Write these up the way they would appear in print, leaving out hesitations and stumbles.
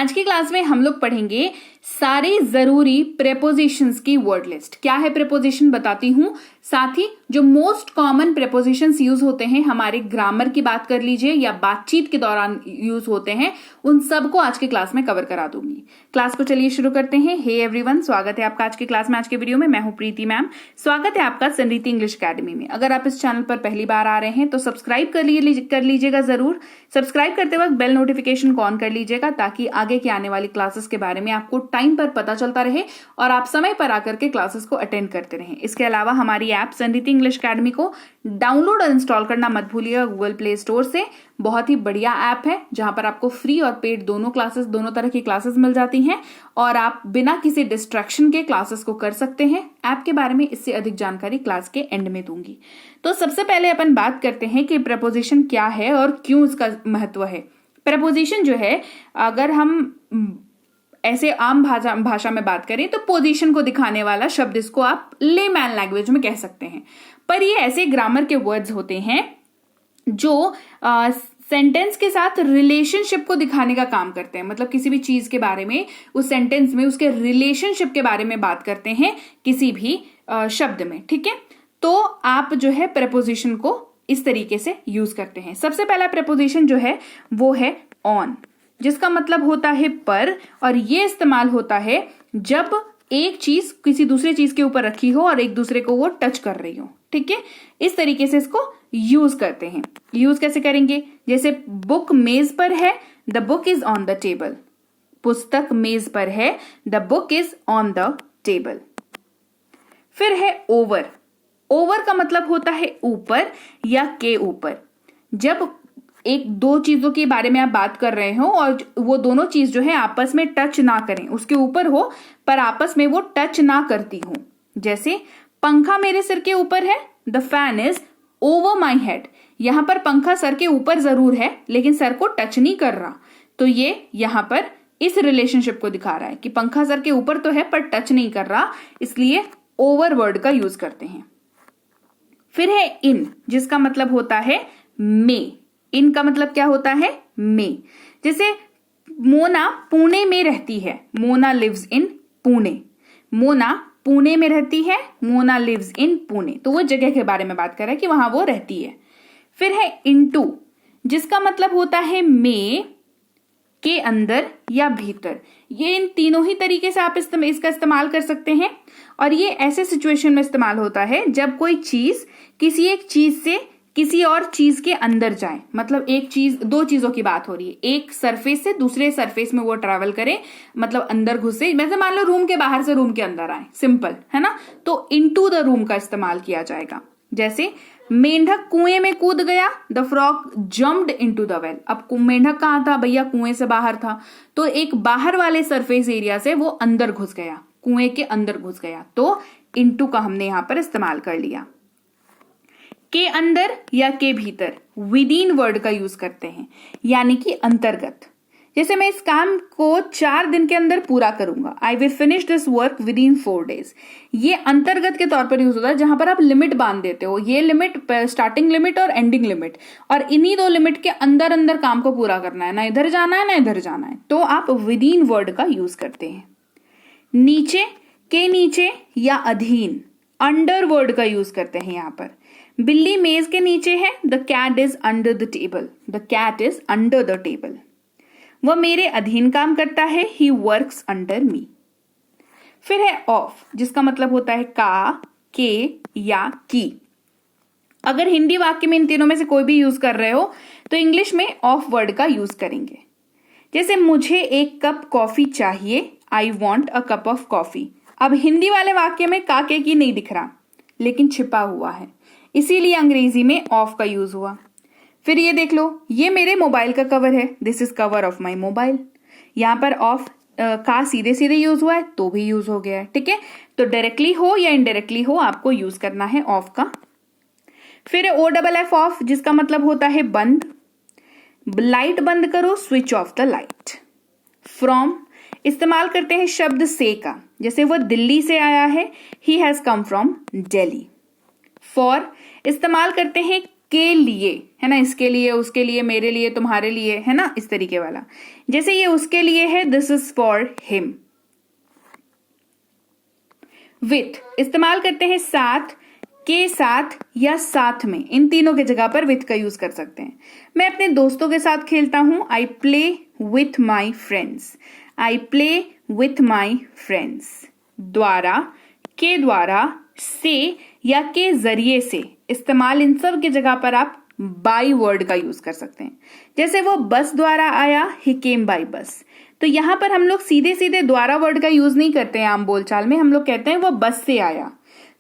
आज की क्लास में हम लोग पढ़ेंगे सारे जरूरी प्रेपोजिशंस की वर्ड लिस्ट। क्या है प्रेपोजिशन बताती हूं, साथ ही जो मोस्ट कॉमन प्रेपोजिशंस यूज होते हैं हमारे ग्रामर की बात कर लीजिए या बातचीत के दौरान यूज होते हैं, उन सबको आज की क्लास में कवर करा दूंगी। क्लास को चलिए शुरू करते हैं। हे एवरीवन, स्वागत है आपका आज की क्लास में। आज के वीडियो में मैं हूं प्रीति मैम। स्वागत है आपका संरीति इंग्लिश अकेडमी में। अगर आप इस चैनल पर पहली बार आ रहे हैं तो सब्सक्राइब कर लीजिएगा जरूर। सब्सक्राइब करते वक्त बेल नोटिफिकेशन ऑन कर लीजिएगा ताकि आगे की आने वाली क्लासेस के बारे में आपको टाइम पर पता चलता रहे और आप समय पर आकर के क्लासेस को अटेंड करते रहें। इसके अलावा हमारी ऐप संरीति इंग्लिश अकेडमी को डाउनलोड और इंस्टॉल करना मत भूलिएगा गूगल प्ले स्टोर से। बहुत ही बढ़िया ऐप है जहां पर आपको फ्री और पेड दोनों तरह की क्लासेस मिल जाती हैं और आप बिना किसी डिस्ट्रैक्शन के क्लासेस को कर सकते हैं। ऐप के बारे में इससे अधिक जानकारी क्लास के एंड में दूंगी। तो सबसे पहले अपन बात करते हैं कि प्रपोजिशन क्या है और क्यों इसका महत्व है। प्रपोजिशन जो है, अगर हम ऐसे आम भाषा में बात करें तो पोजीशन को दिखाने वाला शब्द, इसको आप लेमैन लैंग्वेज में कह सकते हैं। पर ये ऐसे ग्रामर के वर्ड्स होते हैं जो सेंटेंस के साथ रिलेशनशिप को दिखाने का काम करते हैं। मतलब किसी भी चीज के बारे में, उस सेंटेंस में उसके रिलेशनशिप के बारे में बात करते हैं किसी भी शब्द में। ठीक है, तो आप जो है प्रपोजिशन को इस तरीके से यूज करते हैं। सबसे पहला प्रपोजिशन जो है वो है ऑन, जिसका मतलब होता है पर, और ये इस्तेमाल होता है जब एक चीज किसी दूसरे चीज के ऊपर रखी हो और एक दूसरे को वो टच कर रही हो। ठीक है, इस तरीके से इसको यूज करते हैं। यूज कैसे करेंगे? जैसे बुक मेज पर है, the book is on the table. पुस्तक मेज पर है, the book is on the table. फिर है ओवर। ओवर का मतलब होता है ऊपर या के ऊपर। जब एक दो चीजों के बारे में आप बात कर रहे हो और वो दोनों चीज जो है आपस में टच ना करें, उसके ऊपर हो पर आपस में वो टच ना करती हो। जैसे पंखा मेरे सिर के ऊपर है, the fan is over my head. यहां पर पंखा सर के ऊपर जरूर है लेकिन सर को टच नहीं कर रहा, तो ये यहां पर इस रिलेशनशिप को दिखा रहा है कि पंखा सर के ऊपर तो है पर टच नहीं कर रहा, इसलिए ओवर वर्ड का यूज करते हैं। फिर है इन, जिसका मतलब होता है में। इन का मतलब क्या होता है? में। जैसे मोना पुणे में रहती है, मोना लिव्स इन पुणे। मोना पुणे में रहती है, मोना लिव्स इन पुणे। तो वो जगह के बारे में बात कर रहा है कि वहां वो रहती है। फिर है इनटू, जिसका मतलब होता है में के अंदर या भीतर। ये इन तीनों ही तरीके से आप इसका इस्तेमाल कर सकते हैं और ये ऐसे सिचुएशन में इस्तेमाल होता है जब कोई चीज किसी एक चीज से किसी और चीज के अंदर जाए। मतलब एक चीज, दो चीजों की बात हो रही है, एक सरफेस से दूसरे सरफेस में वो ट्रैवल करे, मतलब अंदर घुसे। वैसे मान लो रूम के बाहर से रूम के अंदर आए, सिंपल है ना। तो इनटू द रूम का इस्तेमाल किया जाएगा। जैसे मेंढक कुएं में कूद गया, the frog jumped into the well. अब मेंढक कहाँ था भैया? कुएं से बाहर था, तो एक बाहर वाले सरफेस एरिया से वो अंदर घुस गया, कुएं के अंदर घुस गया। तो इनटू का हमने यहां पर इस्तेमाल कर लिया। के अंदर या के भीतर विद इन वर्ड का यूज करते हैं, यानी कि अंतर्गत। जैसे मैं इस काम को 4 दिन के अंदर पूरा करूंगा, I will finish this work with in 4 days। ये अंतर्गत के तौर पर यूज होता है जहां पर आप लिमिट बांध देते हो। ये लिमिट स्टार्टिंग लिमिट और एंडिंग लिमिट, और इन्हीं दो लिमिट के अंदर अंदर काम को पूरा करना है, ना इधर जाना है ना इधर जाना है, तो आप विद इन वर्ड का यूज करते हैं। नीचे, के नीचे या अधीन, अंडर वर्ड का यूज करते हैं यहां पर। बिल्ली मेज के नीचे है, the cat is under the table. The cat is under the table. वह मेरे अधीन काम करता है, ही वर्क्स अंडर मी। फिर है ऑफ, जिसका मतलब होता है का, के या की। अगर हिंदी वाक्य में इन तीनों में से कोई भी यूज कर रहे हो तो इंग्लिश में ऑफ वर्ड का यूज करेंगे। जैसे मुझे एक कप कॉफी चाहिए, I want a cup of coffee. अब हिंदी वाले वाक्य में का के की नहीं दिख रहा लेकिन छिपा हुआ है, इसीलिए अंग्रेजी में ऑफ का यूज हुआ। फिर ये देख लो, ये मेरे मोबाइल का कवर है, this is cover of my mobile. यहां पर ऑफ का सीधे सीधे यूज हुआ है तो भी यूज हो गया है। ठीक है, तो डायरेक्टली हो या इनडायरेक्टली हो आपको यूज करना है ऑफ का। फिर ओ डबल एफ ऑफ, जिसका मतलब होता है बंद। लाइट बंद करो, switch off the light. From इस्तेमाल करते हैं शब्द से का, जैसे वह दिल्ली से आया है, he has come from Delhi. For इस्तेमाल करते हैं के लिए, है ना, इसके लिए, उसके लिए, मेरे लिए, तुम्हारे लिए, है ना, इस तरीके वाला। जैसे ये उसके लिए है, this is for him. With इस्तेमाल करते हैं साथ, के साथ या साथ में, इन तीनों के जगह पर विथ का यूज कर सकते हैं। मैं अपने दोस्तों के साथ खेलता हूं, I play with my friends, I play with my friends. द्वारा, के द्वारा, से या के जरिए से, इस्तेमाल इन सब की जगह पर आप बाई वर्ड का यूज कर सकते हैं। जैसे वो बस द्वारा आया, ही केम बाई बस। तो यहां पर हम लोग सीधे सीधे द्वारा वर्ड का यूज नहीं करते हैं आम बोलचाल में, हम लोग कहते हैं वो बस से आया,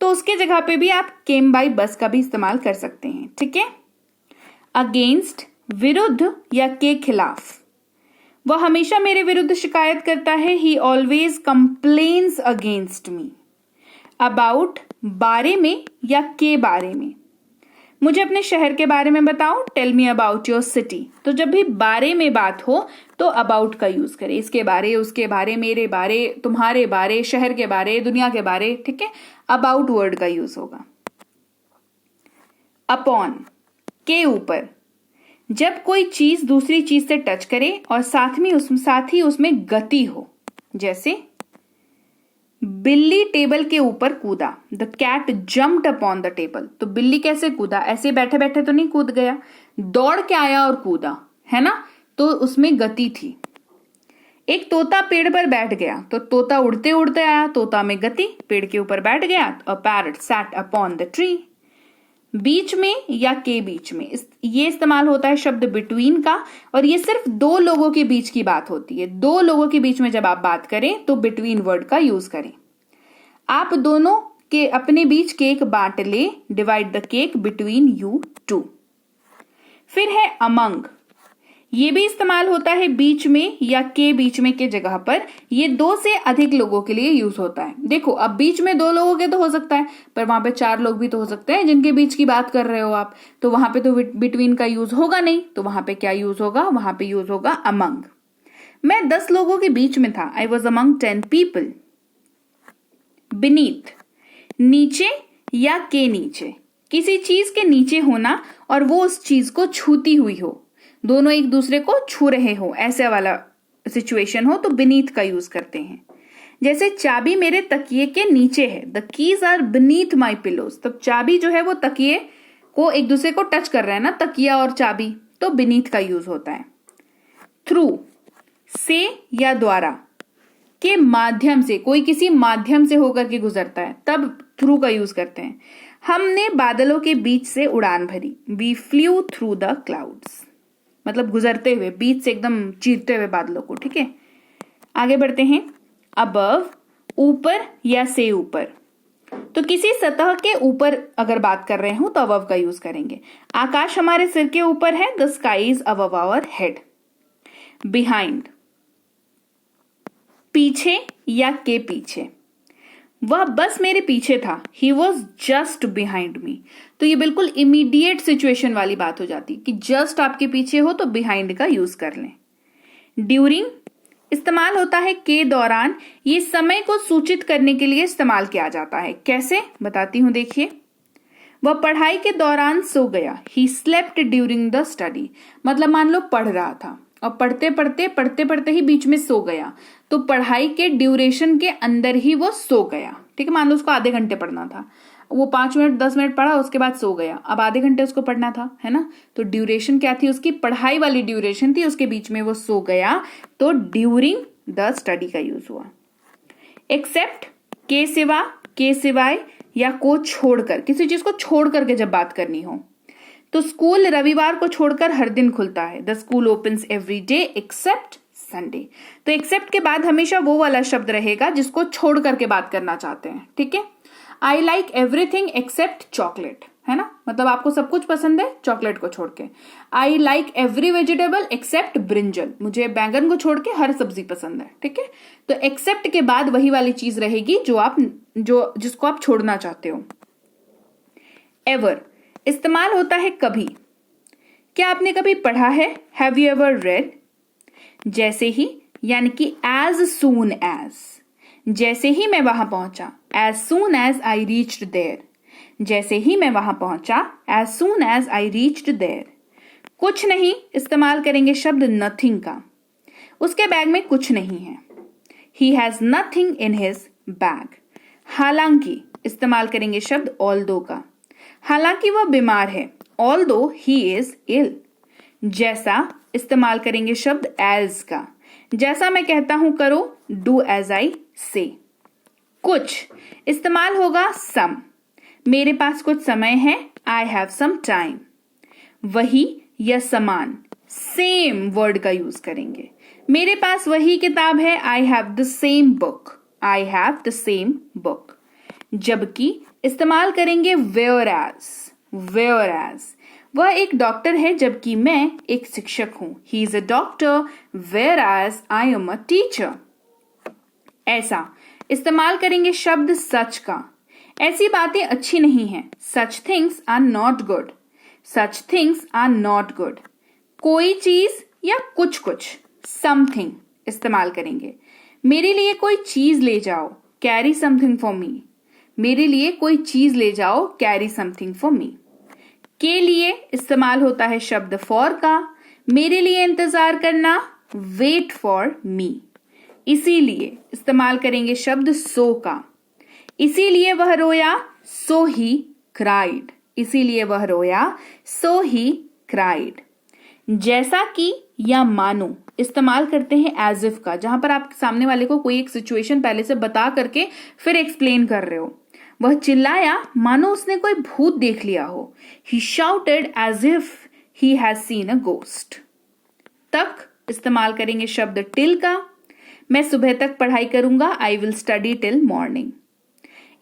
तो उसके जगह पे भी आप केम बाई बस का भी इस्तेमाल कर सकते हैं। ठीक है। अगेंस्ट, विरुद्ध या के खिलाफ, वह हमेशा मेरे विरुद्ध शिकायत करता है, he always complains against me. About, बारे में या के बारे में, मुझे अपने शहर के बारे में बताओ, tell me about your city. तो जब भी बारे में बात हो तो अबाउट का यूज करें, इसके बारे, उसके बारे, मेरे बारे, तुम्हारे बारे, शहर के बारे, दुनिया के बारे। ठीक है, अबाउट वर्ड का यूज होगा। अपॉन, के ऊपर, जब कोई चीज दूसरी चीज से टच करे और साथ ही उसमें गति हो। जैसे बिल्ली टेबल के ऊपर कूदा, the cat jumped upon the table. तो बिल्ली कैसे कूदा, ऐसे बैठे बैठे तो नहीं कूद गया, दौड़ के आया और कूदा, है ना, तो उसमें गति थी। एक तोता पेड़ पर बैठ गया, तो तोता उड़ते उड़ते आया, तोता में गति, पेड़ के ऊपर बैठ गया। A parrot sat upon the tree. बीच में या के बीच में, ये इस्तेमाल होता है शब्द बिटवीन का, और ये सिर्फ दो लोगों के बीच की बात होती है। दो लोगों के बीच में जब आप बात करें तो बिटवीन वर्ड का यूज करें। आप दोनों के अपने बीच केक बांट ले, divide the cake between you two. फिर है अमंग, ये भी इस्तेमाल होता है बीच में या के बीच में के जगह पर, ये दो से अधिक लोगों के लिए यूज होता है। देखो, अब बीच में दो लोगों के तो हो सकता है, पर वहां पे चार लोग भी तो हो सकते हैं जिनके बीच की बात कर रहे हो आप, तो वहां पे तो बिटवीन का यूज होगा नहीं, तो वहां पे क्या यूज होगा, वहां पे यूज होगा अमंग। मैं 10 लोगों के बीच में था, I was among 10 people. Beneath, नीचे या के नीचे, किसी चीज के नीचे होना और वो उस चीज को छूती हुई हो, दोनों एक दूसरे को छू रहे हो, ऐसे वाला सिचुएशन हो तो बीनीथ का यूज करते हैं। जैसे चाबी मेरे तकिए के नीचे है, the keys are beneath my pillows. तब चाबी जो है वो तकिए को एक दूसरे को टच कर रहा है ना, तकिया और चाबी, तो बीनीथ का यूज होता है। थ्रू, से या द्वारा, के माध्यम से, कोई किसी माध्यम से होकर के गुजरता है, तब थ्रू का यूज करते हैं। हमने बादलों के बीच से उड़ान भरी, we flew through the clouds, मतलब गुजरते हुए, बीच से एकदम चीरते हुए बादलों को। ठीक है, आगे बढ़ते हैं। अबव, ऊपर या से ऊपर, तो किसी सतह के ऊपर अगर बात कर रहे हो तो अबव का यूज करेंगे। आकाश हमारे सिर के ऊपर है, the sky is above our head. Behind, पीछे या के पीछे, वह बस मेरे पीछे था, he was just behind me. तो ये बिल्कुल इमीडिएट सिचुएशन वाली बात हो जाती कि जस्ट आपके पीछे हो तो बिहाइंड का यूज कर लें। ड्यूरिंग इस्तेमाल होता है के दौरान, ये समय को सूचित करने के लिए इस्तेमाल किया जाता है। कैसे, बताती हूं, देखिए। वह पढ़ाई के दौरान सो गया, he slept during the study. मतलब मान लो पढ़ रहा था और पढ़ते पढ़ते ही बीच में सो गया, तो पढ़ाई के ड्यूरेशन के अंदर ही वो सो गया। ठीक है, मान लो उसको आधे घंटे पढ़ना था, वो 5 मिनट 10 मिनट पढ़ा, उसके बाद सो गया, अब आधे घंटे उसको पढ़ना था, है ना, तो ड्यूरेशन क्या थी उसकी, पढ़ाई वाली ड्यूरेशन थी, उसके बीच में वो सो गया, तो ड्यूरिंग द स्टडी का यूज हुआ। एक्सेप्ट, के सिवा, के सिवाय या को छोड़कर, किसी चीज को छोड़ करके जब बात करनी हो, तो स्कूल रविवार को छोड़कर हर दिन खुलता है, the school opens every day except Sunday. तो एक्सेप्ट के बाद हमेशा वो वाला शब्द रहेगा जिसको छोड़ करके बात करना चाहते हैं। ठीक है, I like everything except chocolate, है ना, मतलब आपको सब कुछ पसंद है चॉकलेट को छोड़ के। I like every vegetable except brinjal, मुझे बैंगन को छोड़ के हर सब्जी पसंद है। ठीक है, तो एक्सेप्ट के बाद वही वाली चीज रहेगी जिसको आप छोड़ना चाहते हो। एवर इस्तेमाल होता है कभी, क्या आपने कभी पढ़ा है, हैव यू एवर रेड। जैसे ही, यानी कि एज सून एज, जैसे ही मैं वहां पहुंचा, as soon as I reached there. जैसे ही मैं वहां पहुंचा, as soon as I reached there। कुछ नहीं इस्तेमाल करेंगे शब्द nothing का। उसके बैग में कुछ नहीं है। He has nothing in his bag। हालांकि इस्तेमाल करेंगे शब्द although का। हालांकि वह बीमार है, although he is ill। जैसा इस्तेमाल करेंगे शब्द as का। जैसा मैं कहता हूं करो, do as I say। कुछ इस्तेमाल होगा some। मेरे पास कुछ समय है, I have some time। वही या समान, same वर्ड का यूज करेंगे। मेरे पास वही किताब है, I have the same book। I have the same book। जबकि इस्तेमाल करेंगे whereas। whereas वह एक डॉक्टर है जबकि मैं एक शिक्षक हूं। He is a doctor whereas I am a teacher। ऐसा इस्तेमाल करेंगे शब्द सच का। ऐसी बातें अच्छी नहीं हैं। Such things are not good। Such things are not good। कोई चीज या कुछ कुछ, something इस्तेमाल करेंगे। मेरे लिए कोई चीज ले जाओ, carry something for me। मेरे लिए कोई चीज ले जाओ, carry something for me। के लिए इस्तेमाल होता है शब्द फॉर का। मेरे लिए इंतजार करना, वेट फॉर मी। इसीलिए इस्तेमाल करेंगे शब्द सो का। इसीलिए वह रोया, सो ही क्राइड। इसीलिए वह रोया, सो ही क्राइड। जैसा कि या मानो इस्तेमाल करते हैं एज इफ का, जहां पर आप सामने वाले को कोई एक सिचुएशन पहले से बता करके फिर एक्सप्लेन कर रहे हो। वह चिल्लाया मानो उसने कोई भूत देख लिया हो। He shouted as if he has seen a ghost। तक इस्तेमाल करेंगे शब्द टिल का। मैं सुबह तक पढ़ाई करूंगा, I will study till morning।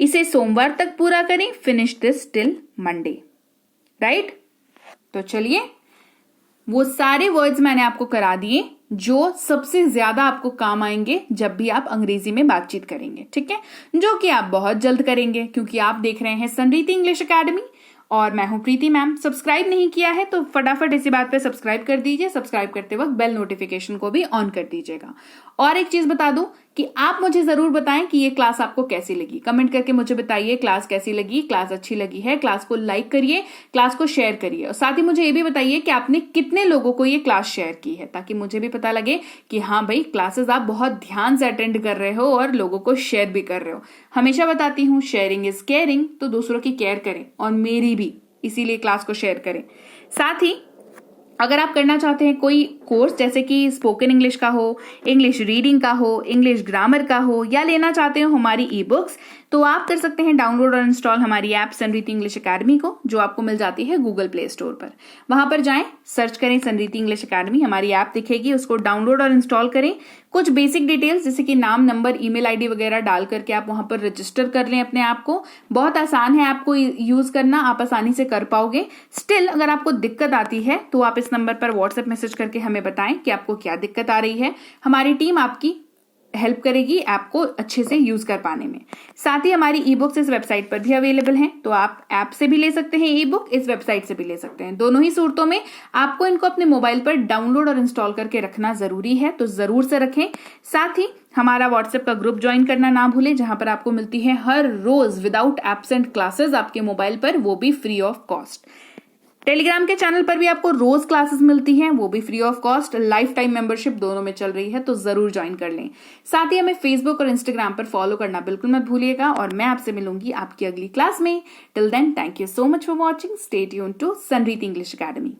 इसे सोमवार तक पूरा करें, finish this till Monday। Right? तो चलिए, वो सारे वर्ड्स मैंने आपको करा दिए जो सबसे ज्यादा आपको काम आएंगे जब भी आप अंग्रेजी में बातचीत करेंगे। ठीक है, जो कि आप बहुत जल्द करेंगे क्योंकि आप देख रहे हैं संरीति इंग्लिश एकेडमी और मैं हूं प्रीति मैम। सब्सक्राइब नहीं किया है तो फटाफट इसी बात पे सब्सक्राइब कर दीजिए। सब्सक्राइब करते वक्त बेल नोटिफिकेशन को भी ऑन कर दीजिएगा। और एक चीज बता दूं कि आप मुझे जरूर बताएं कि ये क्लास आपको कैसी लगी। कमेंट करके मुझे बताइए क्लास कैसी लगी, क्लास अच्छी लगी है। क्लास को लाइक करिए, क्लास को शेयर करिए और साथ ही मुझे ये भी बताइए कि आपने कितने लोगों को ये क्लास शेयर की है, ताकि मुझे भी पता लगे कि हाँ भाई क्लासेस आप बहुत ध्यान से अटेंड कर रहे हो और लोगों को शेयर भी कर रहे हो। हमेशा बताती हूँ शेयरिंग इज केयरिंग, तो दूसरों की केयर करें और मेरी भी, इसीलिए क्लास को शेयर करें। साथ ही अगर आप करना चाहते हैं कोई कोर्स जैसे कि स्पोकन इंग्लिश का हो, इंग्लिश रीडिंग का हो, इंग्लिश ग्रामर का हो, या लेना चाहते हो हमारी ई बुक्स, तो आप कर सकते हैं डाउनलोड और इंस्टॉल हमारी ऐप संरीति इंग्लिश एकेडमी को, जो आपको मिल जाती है गूगल प्ले स्टोर पर। वहां पर जाएं, सर्च करें संरीति इंग्लिश एकेडमी, हमारी ऐप दिखेगी, उसको डाउनलोड और इंस्टॉल करें। कुछ बेसिक डिटेल्स जैसे कि नाम, नंबर, ईमेल आईडी वगैरह डाल करके आप वहां पर रजिस्टर कर लें अपने आप को। बहुत आसान है आपको यूज करना, आप आसानी से कर पाओगे। स्टिल अगर आपको दिक्कत आती है तो आप इस नंबर पर व्हाट्सएप मैसेज करके हमें बताएं कि आपको क्या दिक्कत आ रही है। हमारी टीम आपकी हेल्प करेगी ऐप को अच्छे से यूज कर पाने में। साथ ही हमारी ई बुक्स इस वेबसाइट पर भी अवेलेबल हैं, तो आप ऐप से भी ले सकते हैं ई बुक, इस वेबसाइट से भी ले सकते हैं। दोनों ही सूरतों में आपको इनको अपने मोबाइल पर डाउनलोड और इंस्टॉल करके रखना जरूरी है, तो जरूर से रखें। साथ ही हमारा व्हाट्सएप का ग्रुप ज्वाइन करना ना भूलें, जहां पर आपको मिलती है हर रोज विदाउट एब्सेंट क्लासेस आपके मोबाइल पर, वो भी फ्री ऑफ कॉस्ट। टेलीग्राम के चैनल पर भी आपको रोज क्लासेस मिलती हैं, वो भी free of cost. Life time membership दोनों में चल रही है, तो जरूर ज्वाइन कर लें। साथ ही हमें फेसबुक और इंस्टाग्राम पर फॉलो करना बिल्कुल मत भूलिएगा और मैं आपसे मिलूंगी आपकी अगली क्लास में। Till then, thank you so much for watching. Stay tuned to Sanriti English academy.